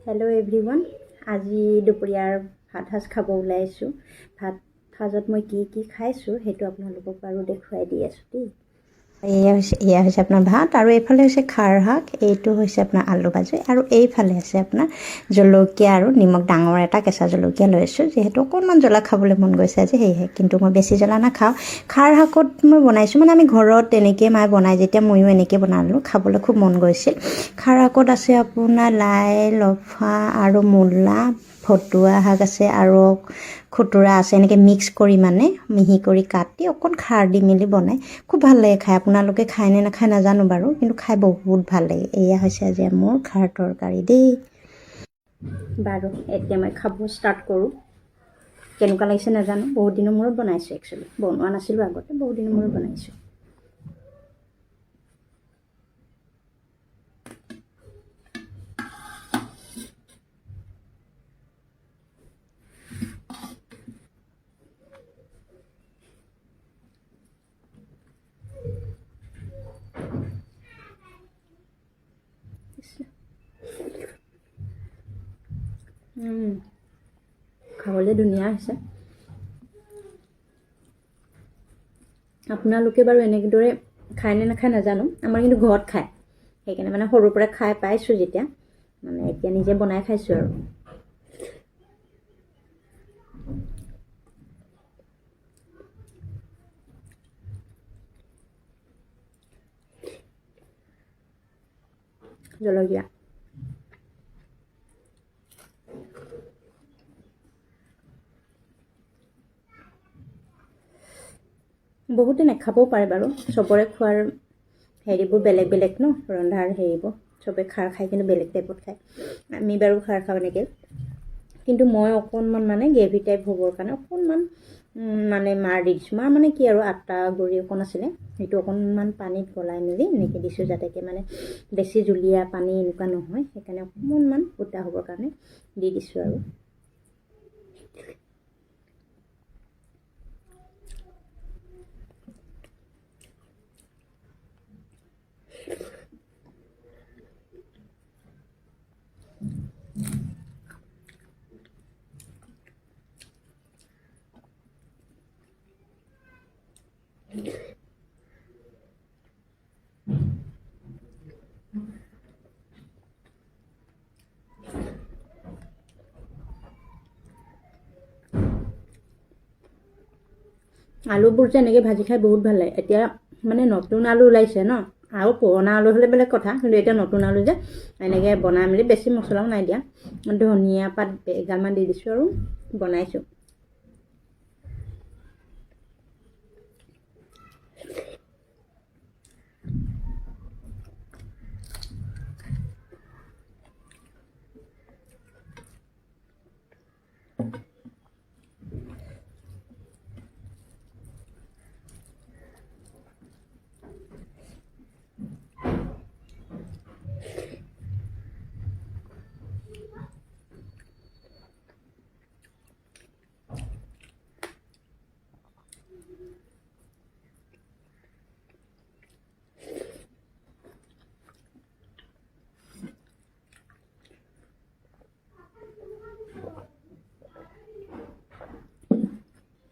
hello everyone আজি দুপৰীয়াৰ ভাত সাজ খাব ওলাইছো ভাত সাজত মই কি খাইছো হেতু আপোনালোকক আৰু দেখুৱাই দি আছো দেই এয়া হৈছে আপোনাৰ ভাত আৰু এইফালে হৈছে খাৰ শাক এইটো হৈছে আপোনাৰ আলু ভাজি আৰু এইফালে আছে আপোনাৰ জলকীয়া আৰু নিমখ ডাঙৰ এটা কেঁচা জলকীয়া লৈছো যেহেতু অকণমান জ্বলা খাবলৈ মন গৈছে আজি হেহে কিন্তু মই বেছি জ্বলা নাখাওঁ খাৰ শাকত মই বনাইছো মানে আমি ঘৰত তেনেকৈ মাই বনাই যেতিয়া মইও এনেকৈ বনালো খাবলৈ খুব মন গৈছিল খাৰ শাকত আছে আপোনাৰ লাই লফা আৰু মূলা ফটুৱা শাক আছে আৰু খুতুৰা আছে এনেকৈ মিক্স কৰি মানে মিহি কৰি কাটি অকণ খাৰ দি মিলি বনাই খুব ভাল লাগে খাই আপোনালোকে খায় নে নাখায় নাজানো বাৰু কিন্তু খাই বহুত ভাল লাগে এয়া হৈছে আজি মোৰ খাৰ তৰকাৰী দেই বাৰু এতিয়া মই খাব ষ্টাৰ্ট কৰোঁ কেনেকুৱা লাগিছে নাজানো বহুত দিনৰ মূৰত বনাইছোঁ একচুৱেলি বনোৱা নাছিলোঁ আগতে বহুত দিনৰ মূৰত বনাইছোঁ খাবলৈ ধুনীয়া হৈছে আপোনালোকে বাৰু এনেদৰে খায় নে নাখায় নাজানো আমাৰ কিন্তু ঘৰত খায় সেইকাৰণে মানে সৰুৰ পৰা খাই পাইছোঁ যেতিয়া মানে এতিয়া নিজে বনাই খাইছোঁ আৰু জলকীয়া বহুতে নাখাবও পাৰে বাৰু চবৰে খোৱাৰ হেৰিবোৰ বেলেগ বেলেগ ন ৰন্ধাৰ হেৰিবোৰ চবে খাৰ খাই কিন্তু বেলেগ টাইপত খায় আমি বাৰু খাৰ খাওঁ এনেকৈ কিন্তু মই অকণমান মানে গ্ৰেভি টাইপ হ'বৰ কাৰণে অকণমান মানে মাৰ দি দিছোঁ মাৰ মানে কি আৰু আটা গুড়ি অকণ আছিলে সেইটো অকণমান পানীত গলাই মেলি এনেকৈ দিছোঁ যাতে মানে বেছি জুলীয়া পানী এনেকুৱা নহয় সেইকাৰণে অকণমান গোটা হ'বৰ কাৰণে দি দিছোঁ আৰু আলুবোৰ যে এনেকৈ ভাজি খাই বহুত ভাল লাগে এতিয়া মানে নতুন আলু ওলাইছে ন আৰু পুৰণা আলু হ'লে বেলেগ কথা কিন্তু এতিয়া নতুন আলু যে এনেকৈ বনাই মেলি বেছি মছলাও নাই দিয়া ধনিয়া পাত এগালমান দি দিছোঁ আৰু বনাইছোঁ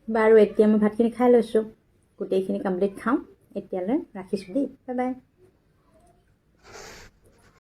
বাৰু এতিয়া মই ভাতখিনি খাই লৈছোঁ গোটেইখিনি কমপ্লিট খাওঁ এতিয়ালৈ ৰাখিছোঁ দেই বাই বাই